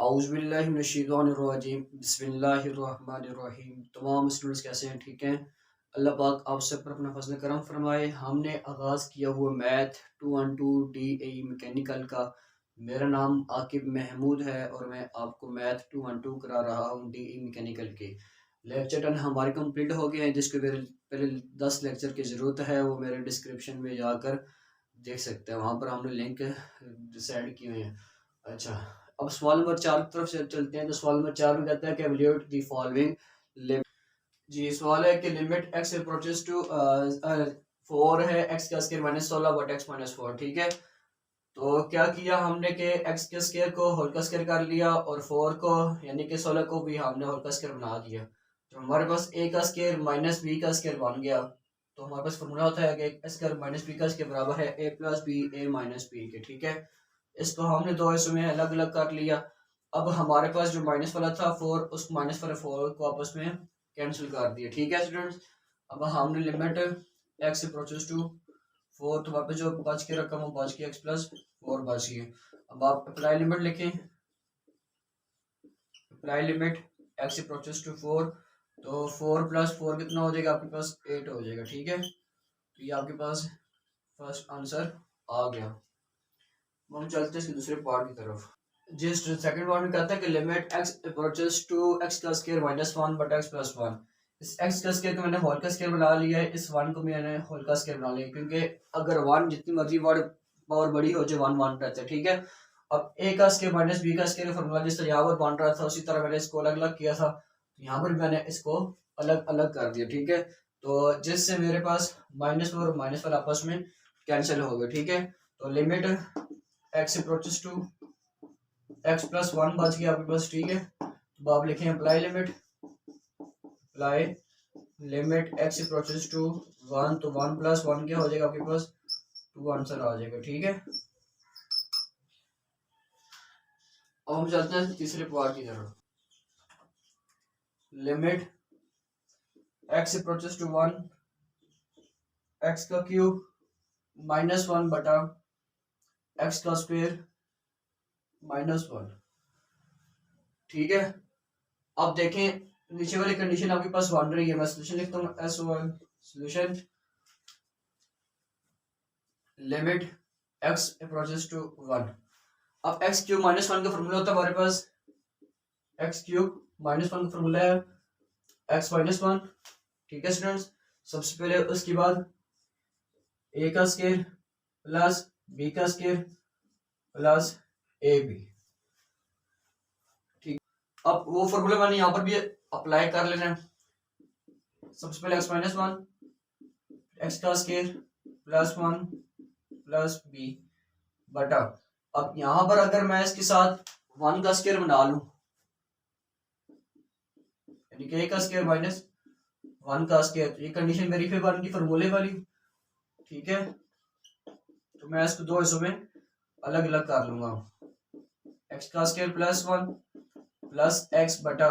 औज़ुबिल्लाहिमिनश्शैतानिर्रजीम बिस्मिल्लाहिर्रहमानिर्रहीम। तमाम स्टूडेंट्स कैसे हैं? ठीक हैं। अल्लाह पाक आप सब पर अपना फजल करम फरमाए। हमने आगाज़ किया हुआ मैथ 212 DAE मैकेनिकल का। मेरा नाम आकिब महमूद है और मैं आपको मैथ 212 करा रहा हूँ DAE मैकेनिकल के। लेक्चर 10 हमारे कंप्लीट हो गए हैं, जिसके पहले 10 लेक्चर की ज़रूरत है वो मेरे डिस्क्रिप्शन में जाकर देख सकते हैं। वहाँ पर हमने लिंक डिसाइड किए हुए हैं। अच्छा, अब सवाल नंबर 4 की तरफ से चलते हैं। तो सवाल नंबर 4 में कहता है कि एवल्यूएट द फॉलोइंग। जी, सवाल है कि लिमिट x अप्रोचेस टू 4 है, x का square minus 16 but x minus 4। ठीक है, तो क्या किया हमने कि x के स्क्वायर को होल का स्क्वायर कर लिया और 4 को यानी कि 16 को भी हमने होल का स्क्वायर बना दिया। तो हमारे पास a का स्क्वायर माइनस b का स्क्वायर बन गया। तो हमारे पास फॉर्मूला होता है कि a स्क्वायर माइनस b का स्क्वायर बराबर है a plus b a minus b के। ठीक है, इसको हमने दो हिस्सों में अलग अलग कर लिया। अब हमारे पास जो माइनस वाला था 4, उस माइनस वाले 4 को आपस में कैंसिल कर दिया। ठीक है स्टूडेंट्स, अब हमने लिमिट x अप्रोचेस टू 4, तो वहाँ पे जो बच के रकम वो बच के x प्लस 4 बच गई। अब आप अप्लाई लिमिट लिखें। Apply limit x approaches to 4, तो 4 प्लस 4 कितना हो जाएगा आपके पास? 8 हो जाएगा। ठीक है, तो ये आपके पास फर्स्ट आंसर आ गया। हम चलते हैं इसके दूसरे पार्ट की तरफ। जिस सेकंड पार्ट में कहता है कि limit x approaches to x का square minus 1 but x plus 1। इस x का स्क्वायर को मैंने होल का स्क्वायर बना लिया है, इस 1 को मैंने होल का स्क्वायर बना लिया, क्योंकि अगर 1 जितनी मर्जी वर्ड पावर बड़ी हो जाए 1 1 रहता है। ठीक है, अब a का स्क्वायर माइनस b का स्क्वायर फॉर्मूला जिस तरह यहाँ पर बन रहा था उसी तरह मैंने इसको अलग अलग किया था, तो यहाँ पर मैंने इसको अलग अलग कर दिया। ठीक है, तो जिससे मेरे पास माइनस और माइनस वाला आपस में कैंसिल हो गए। ठीक है, तो limit x approaches to x plus 1 बच गया आपके पास। ठीक है, तो आप लिखें apply limit x approaches to 1, तो 1 प्लस 1 क्या हो जाएगा आपके पास? 2 आंसर आ जाएगा। ठीक है, अब हम चलते हैं तीसरे पार्ट की तरफ। Limit x approaches to 1, x का क्यूब माइनस 1 बटा x का स्क्वायर माइनस 1। ठीक है, अब देखें नीचे वाली कंडीशन आपके पास बन रही है। मैं सोल्यूशन लिखता हूँ S1 solution limit x approaches to 1। अब x क्यूब माइनस 1 का फॉर्मूला होता है हमारे पास, x क्यूब माइनस 1 का फॉर्मूला है x माइनस 1। ठीक है स्टूडेंट्स, सबसे पहले उसके बाद a का स्क्वायर प्लस b का स्क्वायर प्लस ab। ठीक, अब वो फॉर्मूला मैंने यहाँ पर भी अप्लाई कर लेना है। सबसे पहले x माइनस 1, x का स्क्वायर प्लस 1 प्लस b बटा, अब यहां पर अगर मैं इसके साथ 1 का स्क्वायर बना लूं, यानी कि a का स्क्वायर माइनस 1 का स्क्वायर, तो ये कंडीशन मेरी फिर बन गई फॉर्मूले वाली। ठीक है, तो मैं इसको दो हिस्सों में अलग अलग कर लूंगा। x का स्क्वायर प्लस 1 प्लस x बटा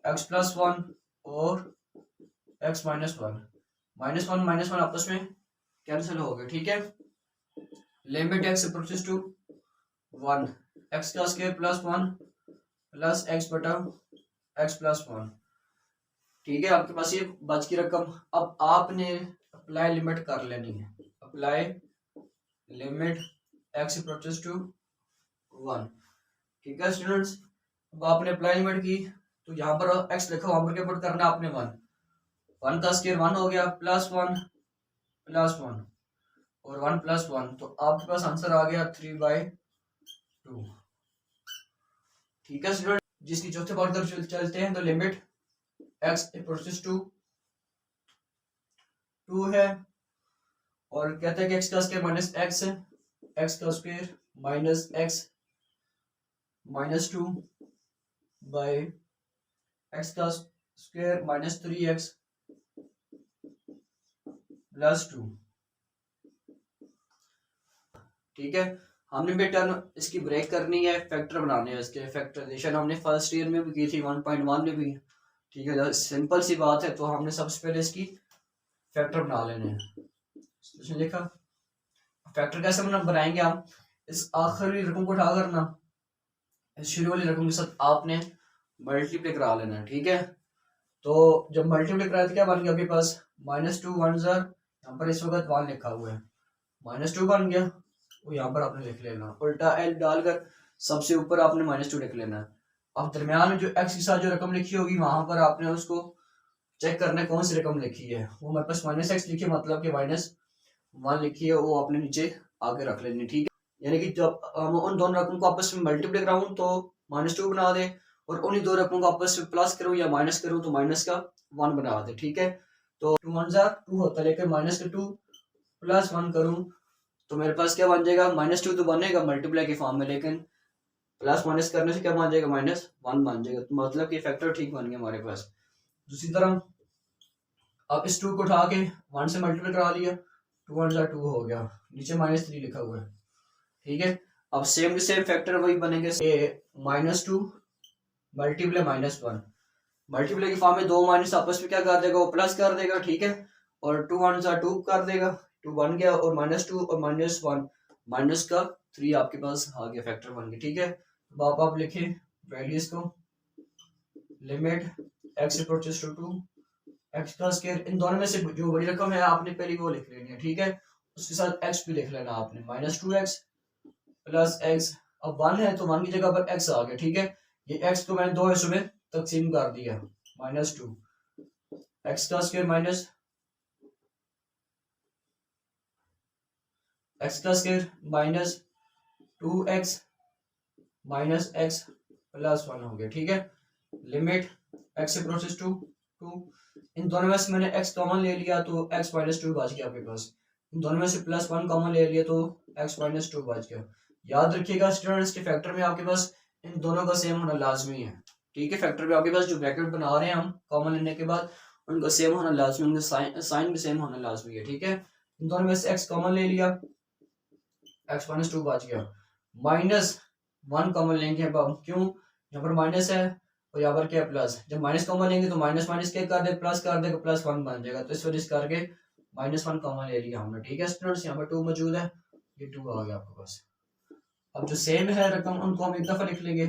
x प्लस 1 और x माइनस 1 माइनस वन आपस में कैंसिल हो गए। ठीक है, limit x approaches to 1, x का स्क्वायर प्लस 1 प्लस x बटा x प्लस 1। ठीक है, आपके पास ये बच की रकम। अब आपने अप्लाई लिमिट कर लेनी है। Apply limit x approaches to 1। ठीक है स्टूडेंट्स, अब आपने अप्लाई लिमिट की, तो यहाँ पर x लिखा, वहां पर क्या पुट करना आपने 1 का स्क्वायर 1 हो गया प्लस 1 प्लस 1 और 1 प्लस 1, तो आपके पास आंसर आ गया 3/2। ठीक है स्टूडेंट, जिसकी चौथे पार्ट तरफ चलते हैं। तो लिमिट x अप्रोचेस टू 2 है और कहते हैं कि x का स्क्वायर माइनस x का square minus x minus 2 by x का स्क्वायर माइनस 3x प्लस 2। ठीक है, हमने भी टर्म इसकी ब्रेक करनी है, फैक्टर बनाने हैं। इसके फैक्टराइजेशन हमने फर्स्ट ईयर में भी की थी, 1.1 में भी। ठीक है, सिंपल सी बात है, तो हमने सबसे पहले इसकी फैक्टर बना लेने हैं। लिखा, फैक्टर कैसे बनाएंगे हम? इस आखिरी रकम को उठाकर ना शुरू वाली रकम के साथ आपने मल्टीप्लाई करा लेना है, ठीक है। तो जब मल्टीप्लाई कराए तो क्या बन गया आपके पास, -2 वन ज़र, यहाँ पर इस वक्त 1 लिखा हुआ है, -2 बन गया, वो यहाँ पर आपने लिख लेना, उल्टा एल डालकर सबसे ऊपर आपने -2 लिख लेना है। अब दरम्यान में जो एक्स के साथ जो रकम लिखी होगी वहां पर आपने उसको चेक करना है कौन सी रकम लिखी है, वो हमारे पास -x लिखी है, मतलब कि -1 लिखी है, वो आपने नीचे आगे रख लेनी, ठीक है। यानी कि जब हम उन दोनों रकम को आपस में मल्टीप्लाई कराऊं तो -2 बना दे, और उन्हीं दो रकमों को आपस में प्लस करूं या माइनस करूं तो -1 बना दे, ठीक है। तो 2 वन ज़ा 2 होता है, लेकिन -2 +1 करूं तो मेरे पास क्या बन जाएगा, -2 तो बनेगा मल्टीप्लाई के फॉर्म में, लेकिन प्लस माइनस करने से क्या बन जाएगा, -1 बन जाएगा, तो मतलब कि फैक्टर ठीक बन गया हमारे पास। दूसरी तरह अब इस 2 को उठा के 1 से मल्टीप्लाई करा लिया, 2 वन ज़ा 2 हो गया, नीचे -3 लिखा हुआ है, ठीक है। अब सेम टू सेम फैक्टर वही बनेंगे, -2 मल्टीप्लाई -1, मल्टीप्लाई की फॉर्म में दो माइनस आपस में क्या कर देगा, वो प्लस कर देगा, ठीक है। और 2 वन ज़ा 2 कर देगा, 2 बन गया, और -2 और -1 -3 आपके पास आ गया, फैक्टर बन गया, ठीक है। तो आप लिखे वैल्यूज को, limit x approaches to 2 x का स्क्वायर, इन दोनों में से जो बड़ी रकम है आपने पहले वो लिख लेनी है, ठीक है। उसके साथ x भी लिख लेना आपने, -2x प्लस x, अब 1 है तो 1 की जगह पर x आ गया, ठीक है। ये x को मैंने दो हिस्सों में तकसीम कर दिया, -2 x का स्क्वायर माइनस x का square -2x minus x plus 1 हो गया, ठीक है। लिमिट x अप्रोचेस टू 2, इन दोनों में से मैंने x कॉमन ले लिया तो x -2 बच गया आपके पास, इन दोनों में से +1 कॉमन ले लिया तो x -2 बच गया। याद रखिएगा स्टूडेंट्स के फैक्टर में आपके पास इन दोनों का सेम होना लाजमी है, ठीक है। फैक्टर में आपके पास जो ब्रैकेट बना रहे हैं हम कॉमन लेने के बाद उनका सेम होना लाजमी, उनका साइन भी सेम होना लाजमी है, ठीक है। इन दोनों में से x कॉमन ले लिया, x -2 बच गया, -1 कॉमन लेंगे, अब क्यों, यहाँ पर माइनस है और यहाँ पर क्या प्लस, जब माइनस कॉमन लेंगे तो माइनस माइनस क्या कर दे, प्लस कर देगा, +1 बन जाएगा, तो इस वजह से करके -1 कॉमन ले लिया हमने, ठीक है स्टूडेंट्स। यहाँ पर 2 मौजूद है, ये 2 आ गया आपके पास। अब जो सेम है रकम उनको हम एक दफा लिख लेंगे,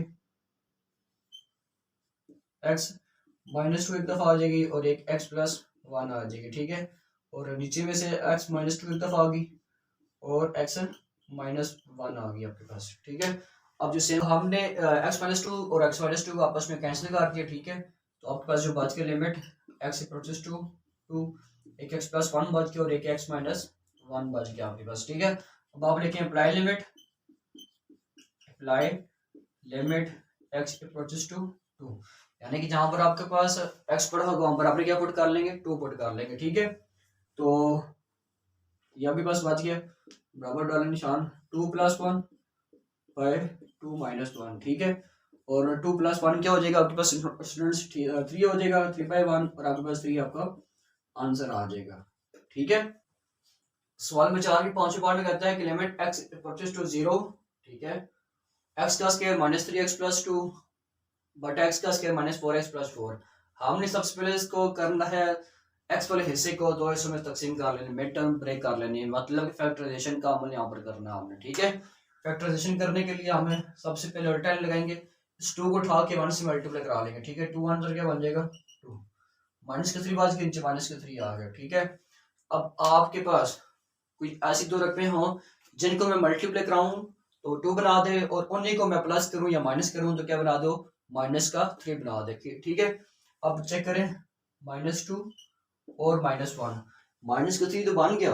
x -2 एक दफा आ जाएगी और एक x +1 आ जाएगी, ठीक है। और नीचे में से x -2 एक दफा आ गई और x -1 आ गई आपके पास, ठीक है। अब जो सेम हमने x -2 और x -2 को आपस में कैंसिल कर दिया, ठीक है। तो आपके पास जो बच गया लिमिट x अप्रोचेस टू 2, एक x +1 बच गया और एक x -1 बच गया आपके पास, ठीक है। अब आप लिखें apply limit x approaches to 2, यानी कि जहां पर आपके पास x पड़ा होगा वहां पर आपने क्या पुट कर लेंगे, 2 पुट कर लेंगे, ठीक है। तो ये आपके पास बच गया, बराबर डालें निशान, 2 + 1 बाय 2 -1, ठीक है। और 2 + 1 क्या हो जाएगा आपके पास स्टूडेंट्स, 3 हो जाएगा, 3/1, और आपके पास 3 आपका आंसर आ जाएगा, ठीक है। सवाल में 4 के 5वें पार्ट में कहता है कि लिमिट x अप्रोचेस टू 0, ठीक है, x का स्क्वायर -3x + 2 बट x का स्क्वायर -4x + 4। हमने सबसे पहले इसको करना है, x वाले हिस्से को दो हिस्सों में तकसीम कर लेनी, मिड टर्म ब्रेक कर लेनी है, मतलब फैक्टराइजेशन का अमल यहाँ पर करना है हमने, ठीक है। फैक्टराइजेशन करने के लिए हमें सबसे पहले उल्टा लगाएंगे, इस 2 को उठा के 1 से मल्टीप्लाई करा लेंगे, ठीक है। 2 1 क्या बन जाएगा 2, -3 बाज के नीचे -3 आ गया, ठीक है। अब आपके पास कोई ऐसी दो रकमें हो जिनको मैं मल्टीप्लाई कराऊं तो 2 बना दे, और उन्हीं को मैं प्लस करूं या माइनस करूं तो क्या बना दो, -3 बना दे, ठीक है। अब चेक करें, -2 और -1, -3 तो बन गया,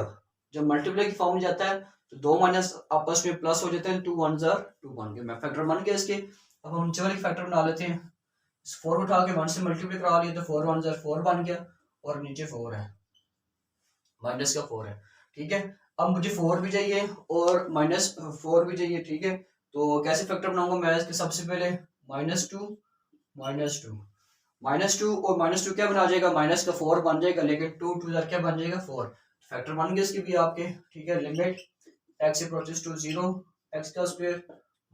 जब मल्टीप्लाई की फॉर्म में जाता है तो दो माइनस आपस में प्लस हो जाते हैं, 2 1 ज़ा 2 बन गया, मैं फैक्टर बन गया इसके। अब हम नीचे वाले फैक्टर बना लेते हैं, इस 4 को उठा के 1 से मल्टीप्लाई करा लिया तो 4 1 ज़ा 4 बन गया, और नीचे 4 है, -4 है, ठीक है। अब मुझे 4 भी चाहिए और -4 भी चाहिए, ठीक है। तो कैसे फैक्टर बनाऊंगा मैं इसके, सबसे पहले -2 -2 और -2 क्या बना जाएगा, माइनस का 4 बन जाएगा, लेकिन 2 2 क्या बन जाएगा 4, फैक्टर बन गए इसके भी आपके, ठीक है। Limit x approaches to 0, x का स्क्वायर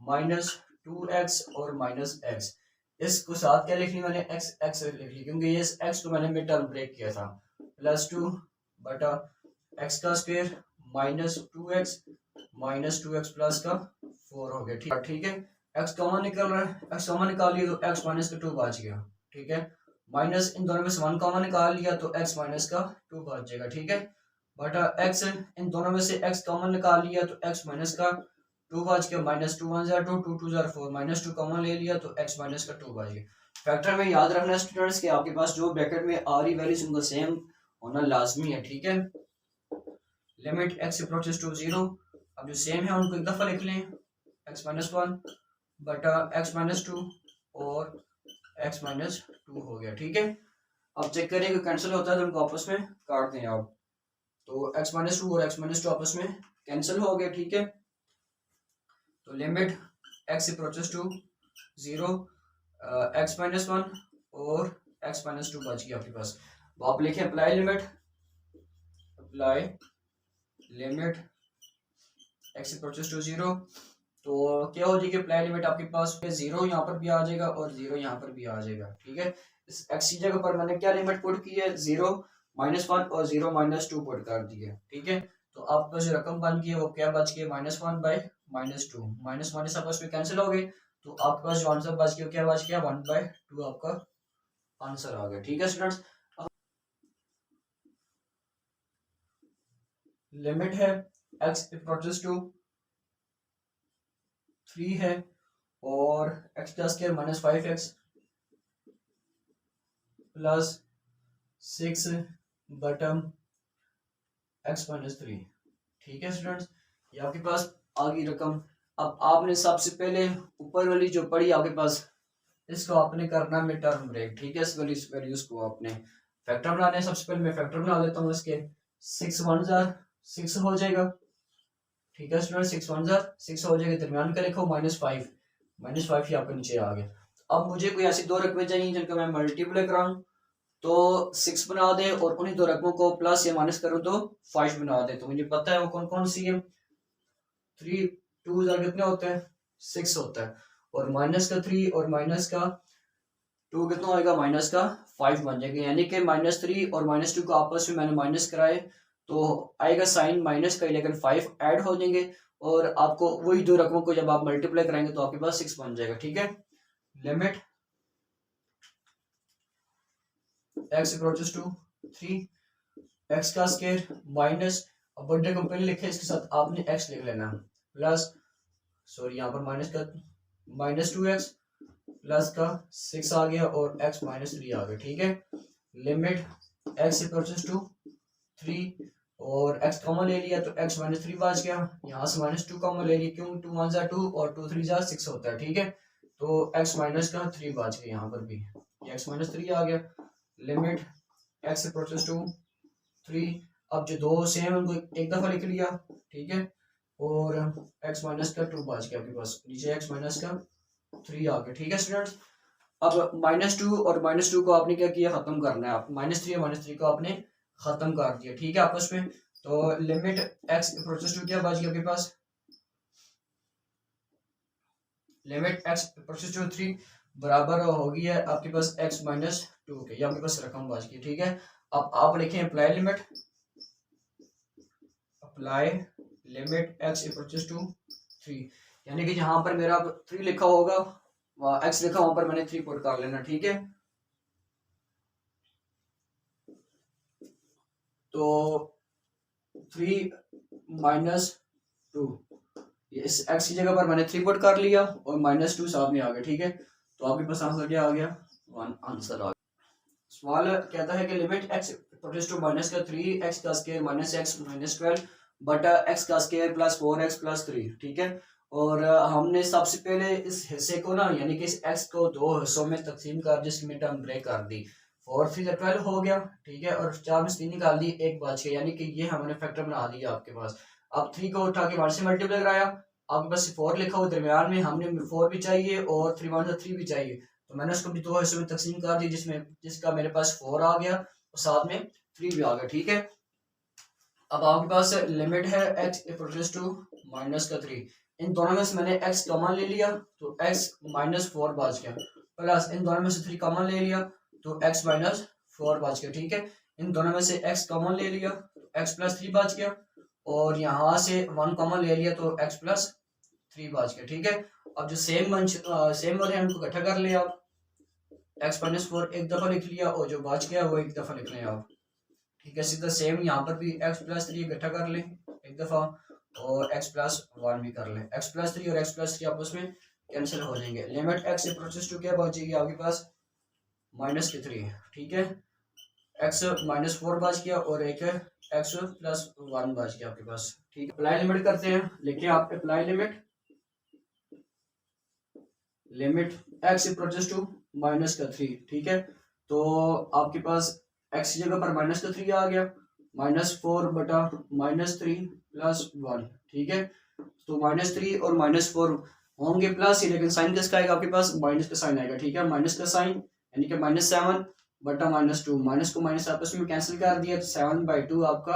-2x और -x, इसको साथ क्या लिख ली मैंने, x लिख ली, क्योंकि ये x को मैंने मिड टर्म ब्रेक किया था, +2 बटा x का स्क्वायर -2x -2x प्लस का 4 हो गया, ठीक है। एक्स कॉमन निकल रहा है, एक्स कॉमन निकाल लिया तो एक्स माइनस का 2 बच गया, ठीक है। माइनस इन दोनों में से 1 कॉमन निकाल लिया तो एक्स माइनस का 2 बच जाएगा, ठीक है। बटा एक्स इन दोनों में से एक्स कॉमन निकाल लिया तो एक्स माइनस का 2 बच गया, माइनस 2 1 2 2 2 4 माइनस 2 कॉमन ले लिया तो एक्स माइनस का 2 बच गया। फैक्टर में याद रखना स्टूडेंट्स कि आपके पास जो ब्रैकेट में आ रही वैल्यूज उनका सेम होना लाजमी है, ठीक है। लिमिट एक्स अप्रोचेस टू 0, अब जो सेम है उनको एक दफा लिख लें, एक्स माइनस 1 बटा एक्स माइनस 2 और एक्स माइनस 2 हो गया, ठीक है। अब चेक करें कि कैंसिल होता है तो उनको आपस में काट दें आप, तो एक्स माइनस 2 और एक्स माइनस 2 आपस में कैंसिल हो गया, ठीक है। तो limit x approaches to 0, x minus 1 और एक्स माइनस 2 बच गया आपके पास। तो आप लिखें apply limit x approaches to 0, तो क्या हो जाएगी अप्लाई लिमिट आपके पास 0 यहाँ पर भी आ जाएगा और 0 यहाँ पर भी आ जाएगा, ठीक है। इस एक्स की जगह पर मैंने क्या लिमिट पुट की है, 0 -1 और 0 -2 पुट कर दी है, ठीक है। तो आपके पास जो रकम बन गई है वो क्या बच गई, -1 बाई -2, माइनस माइनस आपस में कैंसिल हो गए, तो आपके पास जो आंसर बच गया क्या बच गया, 1/2 आपका आंसर आ गया, ठीक है स्टूडेंट्स। लिमिट है एक्स अप्रोचेस टू 3 है और एक्स का स्क्वायर -5x प्लस 6 बटम एक्स माइनस 3, ठीक है स्टूडेंट्स। ये आपके पास आ गई रकम। अब आपने सबसे पहले ऊपर वाली जो पड़ी आपके पास, इसको आपने करना मिड टर्म ब्रेक, ठीक है। इस वैल्यूज को आपने फैक्टर बनाने हैं। सबसे पहले मैं फैक्टर बना लेता हूँ इसके, 6 1 6 हो जाएगा, ठीक है स्टूडेंट। 6 1 6 हो जाएगा, दरमियान का लिखो -5 यहाँ पर नीचे आ गया। अब मुझे कोई ऐसी दो रकमें चाहिए जिनका मैं मल्टीप्लाई कराऊं, तो 6 बना दे और उन्हीं दो रकमों को प्लस या माइनस करूं तो 5 बना दे। तो मुझे पता है वो कौन कौन सी है, 3 2 कितने होते हैं, 6 होता है, और माइनस का 3 और माइनस का 2 कितना होएगा, माइनस का 5 बन जाएगा। यानी कि -3 और -2 को आपस में मैंने माइनस कराए तो आएगा साइन माइनस का, लेकिन 5 ऐड हो जाएंगे और आपको वही दो रकमों को जब आप मल्टीप्लाई कराएंगे तो आपके पास 6 बन जाएगा, ठीक है। Limit x approaches to 3, x का स्क्वायर माइनस, अब बर्थडे को पहले लिखे इसके साथ आपने एक्स लिख लेना, प्लस सॉरी यहाँ पर माइनस का -2x प्लस का 6 आ गया और x -3 आ गया, ठीक है। लिमिट x अप्रोचेस टू 3 और x कॉमन ले लिया तो x -3 बच गया, यहाँ से -2 कॉमन ले लिया, क्यों 2 1 2 और 2 3 6 होता है, ठीक है। तो x माइनस का 3 बच गया, यहाँ पर भी x -3 आ गया। लिमिट x अप्रोचेस टू 3, अब जो दो सेम उनको एक दफा लिख लिया, ठीक है, और x माइनस का 2 बच गया आपके पास, नीचे x माइनस का 3 आ गया, ठीक है स्टूडेंट्स। अब -2 और -2 को आपने क्या किया, खत्म करना है, आप -3 और -3 को आपने खत्म कर दिया, ठीक है, आपस में। तो लिमिट x अप्रोचेस टू क्या बच गया आपके पास, लिमिट x अप्रोचेस टू 3 बराबर हो गई है आपके पास x -2 के, ये आपके पास रकम बच गई, ठीक है। अब आप लिखें apply limit x approaches to 3, यानी कि जहां पर मेरा 3 लिखा होगा, x लिखा वहां पर मैंने 3 पुट कर लेना, ठीक है। तो 3 -2, इस x की जगह पर मैंने 3 पुट कर लिया और -2 सामने आ गया, ठीक है। तो आपके पास आंसर क्या आ गया, 1 आंसर आ गया। सवाल कहता है कि limit x approaches to -3 x का स्क्वायर -x -12 बटा x का स्क्वायर प्लस 4x प्लस 3, ठीक है। और हमने सबसे पहले इस हिस्से को ना, यानी कि इस x को दो हिस्सों में तकसीम कर जिसकी मिनट हम ब्रेक कर दी, 4 3 12 हो गया, ठीक है, और 4 में 3 निकाल दी, एक बच गया, यानी कि ये हमने फैक्टर बना दिया आपके पास। अब 3 को उठा के 1 से मल्टीप्लाई कराया, आपके पास 4 लिखा हुआ दरमियान में, हमने 4 भी चाहिए और 3 1 3 भी चाहिए, तो मैंने उसको भी दो हिस्सों में तकसीम कर दी, जिसका मेरे पास 4 आ गया और साथ में 3 भी आ गया, ठीक है। अब आपके पास लिमिट है x अप्रोचेस टू -3, इन दोनों में से मैंने x कॉमन ले लिया तो x -4 बच गया, प्लस इन दोनों में से 3 कॉमन ले लिया तो x -4 बच गया, ठीक है। इन दोनों में से x कॉमन ले लिया तो x +3 बच गया, और यहाँ से 1 कॉमन ले लिया तो x +2 3 बाज के, ठीक है। अब जो सेम वाले हैं उनको इकट्ठा कर लिया आप, एक्स माइनस 4 एक दफ़ा लिख लिया और जो बच गया वो एक दफ़ा लिख लें आप, ठीक है। सीधा सेम यहाँ पर भी एक्स प्लस 3 इकट्ठा कर लें एक दफ़ा और एक्स प्लस 1 भी कर लें। एक्स प्लस 3 और एक्स प्लस 3 आपस में कैंसिल हो जाएंगे। लिमिट एक्स से प्रोसेस टू क्या बचेगी आपके पास, माइनस के 3, ठीक है। एक्स माइनस 4 बच गया और एक एक्स प्लस 1 बच गया आपके पास, ठीक है। अप्लाई लिमिट करते हैं, लिखिए आप apply limit, limit x approaches to minus का 3, ठीक है। तो आपके पास एक्स की जगह पर माइनस का 3 आ गया, -4 बटा -3 प्लस 1, ठीक है। तो -3 और -4 होंगे प्लस ही, लेकिन साइन किसका आएगा आपके पास, माइनस का साइन आएगा, ठीक है। माइनस का साइन यानी कि -7 बटा -2, माइनस को माइनस आपस में कैंसिल कर दिया, 7/2 आपका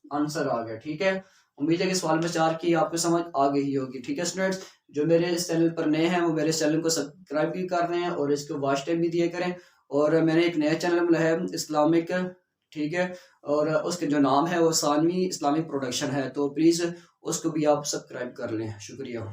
आंसर आ गया, ठीक है। उम्मीद है कि सवाल में 4 की आपको समझ आ गई होगी, ठीक है स्टूडेंट्स। जो मेरे इस चैनल पर नए हैं वो मेरे चैनल को सब्सक्राइब भी कर रहे हैं और इसको वॉच टाइम भी दिया करें। और मैंने एक नया चैनल बनाया है इस्लामिक, ठीक है, और उसके जो नाम है वो सानवी इस्लामिक प्रोडक्शन है, तो प्लीज़ उसको भी आप सब्सक्राइब कर लें। शुक्रिया।